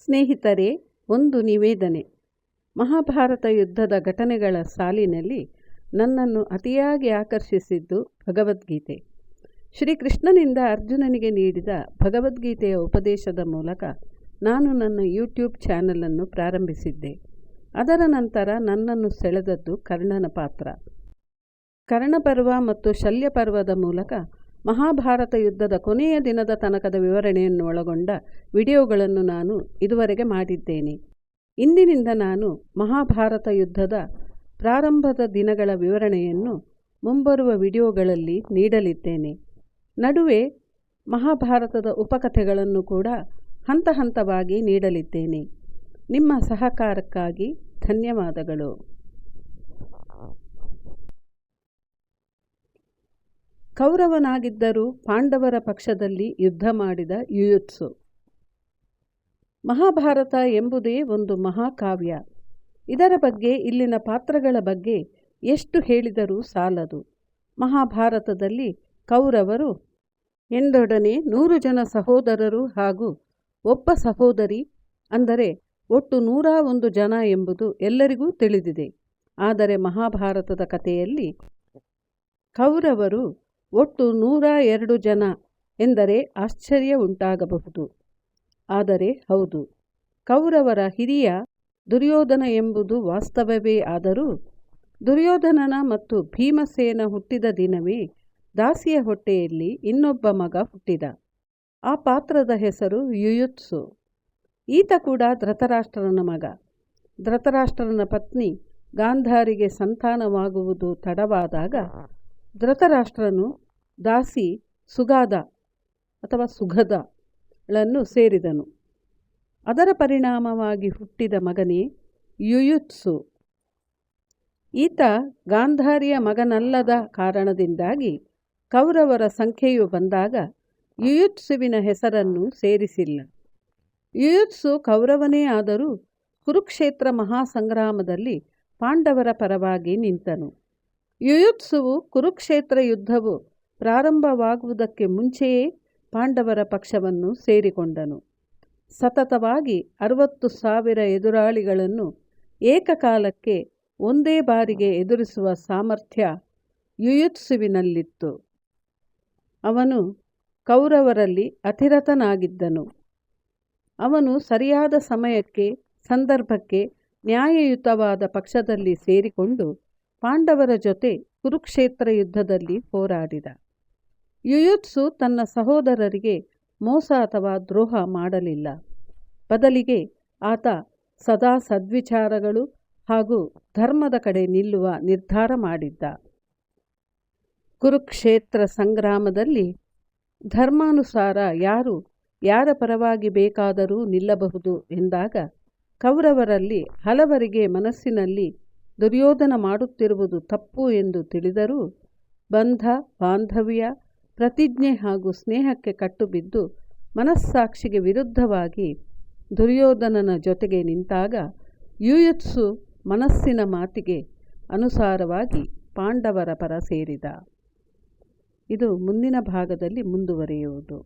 ಸ್ನೇಹಿತರೆ, ಒಂದು ನಿವೇದನೆ. ಮಹಾಭಾರತ ಯುದ್ಧದ ಘಟನೆಗಳ ಸಾಲಿನಲ್ಲಿ ನನ್ನನ್ನು ಅತಿಯಾಗಿ ಆಕರ್ಷಿಸಿದ್ದು ಭಗವದ್ಗೀತೆ. ಶ್ರೀಕೃಷ್ಣನಿಂದ ಅರ್ಜುನನಿಗೆ ನೀಡಿದ ಭಗವದ್ಗೀತೆಯ ಉಪದೇಶದ ಮೂಲಕ ನಾನು ನನ್ನ ಯೂಟ್ಯೂಬ್ ಚಾನಲನ್ನು ಪ್ರಾರಂಭಿಸಿದ್ದೆ. ಅದರ ನಂತರ ನನ್ನನ್ನು ಸೆಳೆದದ್ದು ಕರ್ಣನ ಪಾತ್ರ. ಕರ್ಣಪರ್ವ ಮತ್ತು ಶಲ್ಯಪರ್ವದ ಮೂಲಕ ಮಹಾಭಾರತ ಯುದ್ಧದ ಕೊನೆಯ ದಿನದ ತನಕದ ವಿವರಣೆಯನ್ನು ಒಳಗೊಂಡ ವಿಡಿಯೋಗಳನ್ನು ನಾನು ಇದುವರೆಗೆ ಮಾಡಿದ್ದೇನೆ. ಇಂದಿನಿಂದ ನಾನು ಮಹಾಭಾರತ ಯುದ್ಧದ ಪ್ರಾರಂಭದ ದಿನಗಳ ವಿವರಣೆಯನ್ನು ಮುಂಬರುವ ವಿಡಿಯೋಗಳಲ್ಲಿ ನೀಡಲಿದ್ದೇನೆ. ನಡುವೆ ಮಹಾಭಾರತದ ಉಪಕಥೆಗಳನ್ನು ಕೂಡ ಹಂತ ಹಂತವಾಗಿ ನೀಡಲಿದ್ದೇನೆ. ನಿಮ್ಮ ಸಹಕಾರಕ್ಕಾಗಿ ಧನ್ಯವಾದಗಳು. ಕೌರವನಾಗಿದ್ದರೂ ಪಾಂಡವರ ಪಕ್ಷದಲ್ಲಿ ಯುದ್ಧ ಮಾಡಿದ ಯುಯುತ್ಸು. ಮಹಾಭಾರತ ಎಂಬುದೇ ಒಂದು ಮಹಾಕಾವ್ಯ. ಇದರ ಬಗ್ಗೆ, ಇಲ್ಲಿನ ಪಾತ್ರಗಳ ಬಗ್ಗೆ ಎಷ್ಟು ಹೇಳಿದರೂ ಸಾಲದು. ಮಹಾಭಾರತದಲ್ಲಿ ಕೌರವರು ಎಂದೊಡನೆ 100 ಜನ ಸಹೋದರರು ಹಾಗೂ ಒಬ್ಬ ಸಹೋದರಿ, ಅಂದರೆ ಒಟ್ಟು 101 ಜನ ಎಂಬುದು ಎಲ್ಲರಿಗೂ ತಿಳಿದಿದೆ. ಆದರೆ ಮಹಾಭಾರತದ ಕಥೆಯಲ್ಲಿ ಕೌರವರು ಒಟ್ಟು 102 ಜನ ಎಂದರೆ ಆಶ್ಚರ್ಯ ಉಂಟಾಗಬಹುದು. ಆದರೆ ಹೌದು, ಕೌರವರ ಹಿರಿಯ ದುರ್ಯೋಧನ ಎಂಬುದು ವಾಸ್ತವವೇ. ಆದರೂ ದುರ್ಯೋಧನನ ಮತ್ತು ಭೀಮಸೇನ ಹುಟ್ಟಿದ ದಿನವೇ ದಾಸಿಯ ಹೊಟ್ಟೆಯಲ್ಲಿ ಇನ್ನೊಬ್ಬ ಮಗ ಹುಟ್ಟಿದ. ಆ ಪಾತ್ರದ ಹೆಸರು ಯುಯುತ್ಸು. ಈತ ಕೂಡ ಧೃತರಾಷ್ಟ್ರನ ಮಗ. ಧೃತರಾಷ್ಟ್ರನ ಪತ್ನಿ ಗಾಂಧಾರಿಗೆ ಸಂತಾನವಾಗುವುದು ತಡವಾದಾಗ ಧೃತರಾಷ್ಟ್ರನು ದಾಸಿ ಸುಗಾದ ಅಥವಾ ಸುಗದಳನ್ನು ಸೇರಿದನು. ಅದರ ಪರಿಣಾಮವಾಗಿ ಹುಟ್ಟಿದ ಮಗನೇ ಯುಯುತ್ಸು. ಈತ ಗಾಂಧಾರಿಯ ಮಗನಲ್ಲದ ಕಾರಣದಿಂದಾಗಿ ಕೌರವರ ಸಂಖ್ಯೆಯು ಬಂದಾಗ ಯುಯುತ್ಸುವಿನ ಹೆಸರನ್ನು ಸೇರಿಸಿಲ್ಲ. ಯುಯುತ್ಸು ಕೌರವನೇ ಆದರೂ ಕುರುಕ್ಷೇತ್ರ ಮಹಾಸಂಗ್ರಾಮದಲ್ಲಿ ಪಾಂಡವರ ಪರವಾಗಿ ನಿಂತನು. ಯುಯುತ್ಸುವು ಕುರುಕ್ಷೇತ್ರ ಯುದ್ಧವು ಪ್ರಾರಂಭವಾಗುವುದಕ್ಕೆ ಮುಂಚೆಯೇ ಪಾಂಡವರ ಪಕ್ಷವನ್ನು ಸೇರಿಕೊಂಡನು. ಸತತವಾಗಿ 60,000 ಎದುರಾಳಿಗಳನ್ನು ಏಕಕಾಲಕ್ಕೆ ಒಂದೇ ಬಾರಿಗೆ ಎದುರಿಸುವ ಸಾಮರ್ಥ್ಯ ಯುಯುತ್ಸುವಿನಲ್ಲಿತ್ತು. ಅವನು ಕೌರವರಲ್ಲಿ ಅತಿರಥನಾಗಿದ್ದನು. ಅವನು ಸರಿಯಾದ ಸಮಯಕ್ಕೆ, ಸಂದರ್ಭಕ್ಕೆ ನ್ಯಾಯಯುತವಾದ ಪಕ್ಷದಲ್ಲಿ ಸೇರಿಕೊಂಡು ಪಾಂಡವರ ಜೊತೆ ಕುರುಕ್ಷೇತ್ರ ಯುದ್ಧದಲ್ಲಿ ಹೋರಾಡಿದ. ಯುಯುತ್ಸು ತನ್ನ ಸಹೋದರರಿಗೆ ಮೋಸ ಅಥವಾ ದ್ರೋಹ ಮಾಡಲಿಲ್ಲ. ಬದಲಿಗೆ ಆತ ಸದಾ ಸದ್ವಿಚಾರಗಳು ಹಾಗೂ ಧರ್ಮದ ಕಡೆ ನಿಲ್ಲುವ ನಿರ್ಧಾರ ಮಾಡಿದ್ದ. ಕುರುಕ್ಷೇತ್ರ ಸಂಗ್ರಾಮದಲ್ಲಿ ಧರ್ಮಾನುಸಾರ ಯಾರು ಯಾರ ಪರವಾಗಿ ಬೇಕಾದರೂ ನಿಲ್ಲಬಹುದು ಎಂದಾಗ ಕೌರವರಲ್ಲಿ ಹಲವರಿಗೆ ಮನಸ್ಸಿನಲ್ಲಿ ದುರ್ಯೋಧನ ಮಾಡುತ್ತಿರುವುದು ತಪ್ಪು ಎಂದು ತಿಳಿದರೂ ಬಂಧ, ಬಾಂಧವ್ಯ, ಪ್ರತಿಜ್ಞೆ ಹಾಗೂ ಸ್ನೇಹಕ್ಕೆ ಕಟ್ಟುಬಿದ್ದು ಮನಸ್ಸಾಕ್ಷಿಗೆ ವಿರುದ್ಧವಾಗಿ ದುರ್ಯೋಧನನ ಜೊತೆಗೆ ನಿಂತಾಗ ಯುಯುತ್ಸು ಮನಸ್ಸಿನ ಮಾತಿಗೆ ಅನುಸಾರವಾಗಿ ಪಾಂಡವರ ಪರ ಸೇರಿದ. ಇದು ಮುಂದಿನ ಭಾಗದಲ್ಲಿ ಮುಂದುವರಿಯುವುದು.